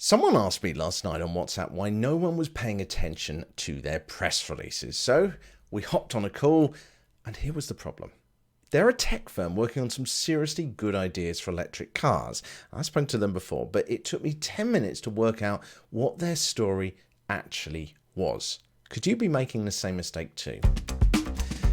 Someone asked me last night on WhatsApp why no one was paying attention to their press releases. So we hopped on a call, and here was the problem. They're a tech firm working on some seriously good ideas for electric cars. I spoke to them before, but it took me 10 minutes to work out what their story actually was. Could you be making the same mistake too?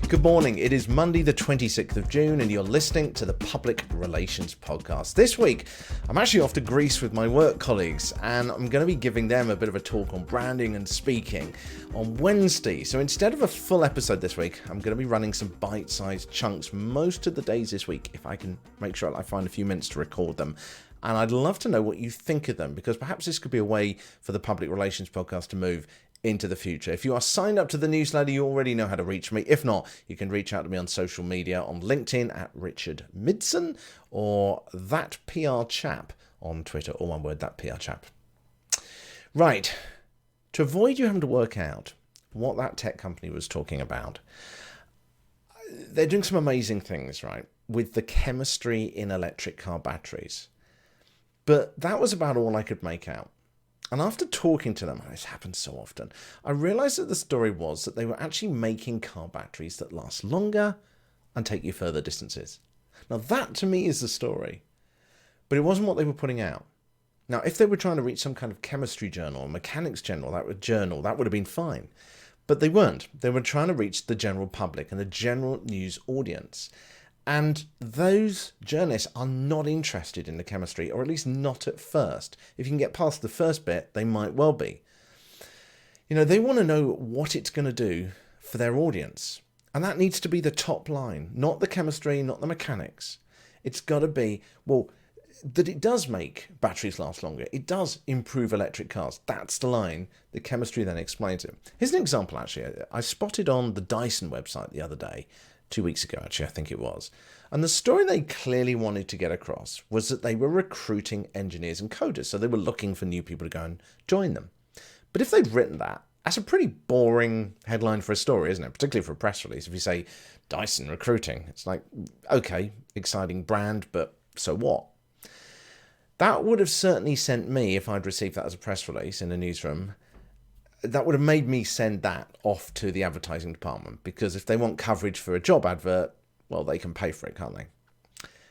Good morning. It is Monday, the 26th of June, and you're listening to the Public Relations Podcast. This week, I'm actually off to Greece with my work colleagues, and I'm going to be giving them a bit of a talk on branding and speaking on Wednesday. So instead of a full episode this week, I'm going to be running some bite-sized chunks most of the days this week, if I can make sure I find a few minutes to record them. And I'd love to know what you think of them, because perhaps this could be a way for the Public Relations Podcast to move into the future. If you are signed up to the newsletter, you already know how to reach me. If not, you can reach out to me on social media on LinkedIn at Richard Midson or that PR chap on Twitter, all one word, that PR chap. Right. To avoid you having to work out what that tech company was talking about, they're doing some amazing things, right, with the chemistry in electric car batteries. But that was about all I could make out. And after talking to them, and this happens so often, I realised that the story was that they were actually making car batteries that last longer and take you further distances. Now that to me is the story, but it wasn't what they were putting out. Now if they were trying to reach some kind of chemistry journal or mechanics journal, that would have been fine. But they weren't. They were trying to reach the general public and the general news audience. And those journalists are not interested in the chemistry, or at least not at first. If you can get past the first bit, they might well be. You know, they want to know what it's going to do for their audience. And that needs to be the top line, not the chemistry, not the mechanics. It's got to be, well, that it does make batteries last longer. It does improve electric cars. That's the line. The chemistry then explains it. Here's an example, actually. I spotted on the Dyson website the other day, 2 weeks ago, actually, I think it was. And the story they clearly wanted to get across was that they were recruiting engineers and coders. So they were looking for new people to go and join them. But if they'd written that, that's a pretty boring headline for a story, isn't it? Particularly for a press release. If you say Dyson recruiting, it's like, okay, exciting brand, but so what? That would have certainly sent me, if I'd received that as a press release in a newsroom, that would have made me send that off to the advertising department, because if they want coverage for a job advert, well, they can pay for it, can't they?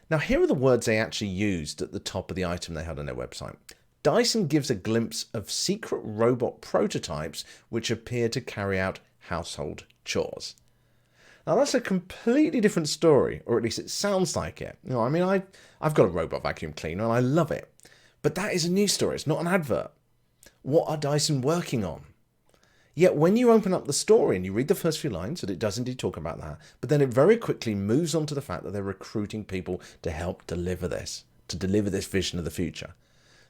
Now, here are the words they actually used at the top of the item they had on their website. Dyson gives a glimpse of secret robot prototypes which appear to carry out household chores. Now, that's a completely different story, or at least it sounds like it. You know, I mean, I've got a robot vacuum cleaner and I love it. But that is a news story. It's not an advert. What are Dyson working on? Yet when you open up the story and you read the first few lines, that it does indeed talk about that, but then it very quickly moves on to the fact that they're recruiting people to help deliver this vision of the future.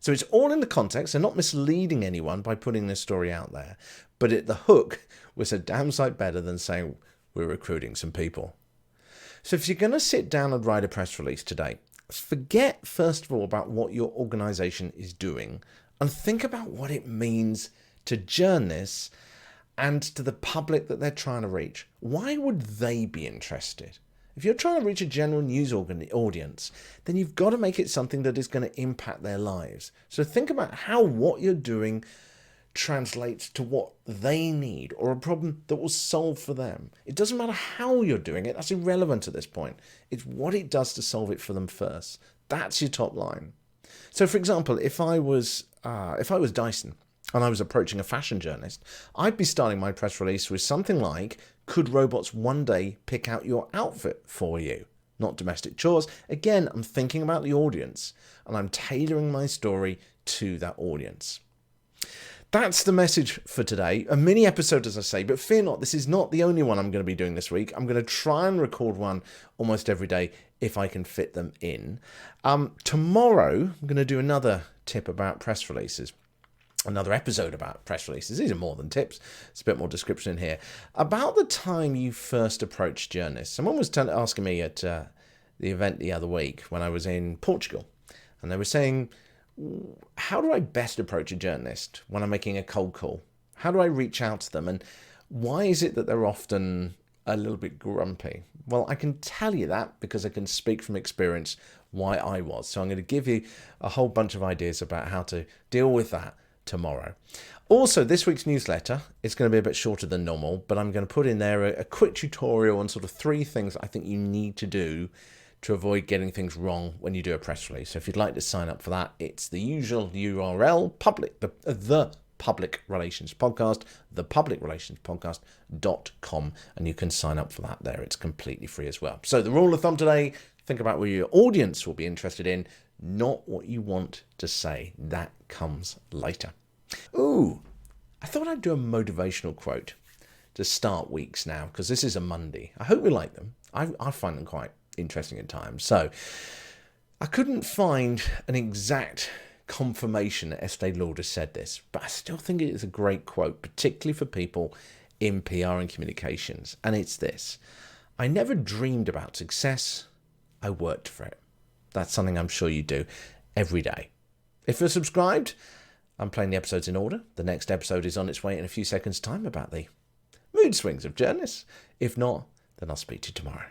So it's all in the context. They're not misleading anyone by putting this story out there, but the hook was a damn sight better than saying we're recruiting some people. So if you're going to sit down and write a press release today, forget first of all about what your organization is doing and think about what it means to journalists and to the public that they're trying to reach. Why would they be interested? If you're trying to reach a general news audience, then you've got to make it something that is going to impact their lives. So think about how what you're doing translates to what they need or a problem that will solve for them. It doesn't matter how you're doing it. That's irrelevant at this point. It's what it does to solve it for them first. That's your top line. So, for example, if I was Dyson and I was approaching a fashion journalist, I'd be starting my press release with something like, could robots one day pick out your outfit for you? Not domestic chores. Again, I'm thinking about the audience and I'm tailoring my story to that audience. That's the message for today. A mini episode, as I say, but fear not, this is not the only one I'm going to be doing this week. I'm going to try and record one almost every day if I can fit them in. Tomorrow, I'm going to do another tip about press releases. Another episode about press releases. These are more than tips. It's a bit more description in here. About the time you first approached journalists. Someone was asking me at the event the other week when I was in Portugal. And they were saying, how do I best approach a journalist when I'm making a cold call? How do I reach out to them? And why is it that they're often a little bit grumpy. Well, I can tell you that because I can speak from experience why I was. So I'm going to give you a whole bunch of ideas about how to deal with that tomorrow. Also, this week's newsletter is going to be a bit shorter than normal, but I'm going to put in there a quick tutorial on sort of 3 things I think you need to do to avoid getting things wrong when you do a press release. So if you'd like to sign up for that, it's the usual URL, the Public Relations Podcast, thepublicrelationspodcast.com, and you can sign up for that there. It's completely free as well. So the rule of thumb today, think about what your audience will be interested in, not what you want to say. That comes later. Ooh, I thought I'd do a motivational quote to start weeks now, because this is a Monday. I hope you like them. I find them quite interesting at times. So I couldn't find an exact confirmation that Estee Lauder said this, but I still think it is a great quote, particularly for people in PR and communications. And it's this: I never dreamed about success, I worked for it. That's something I'm sure you do every day. If you're subscribed, I'm playing the episodes in order. The next episode is on its way in a few seconds' time about the mood swings of journalists. If not, then I'll speak to you tomorrow.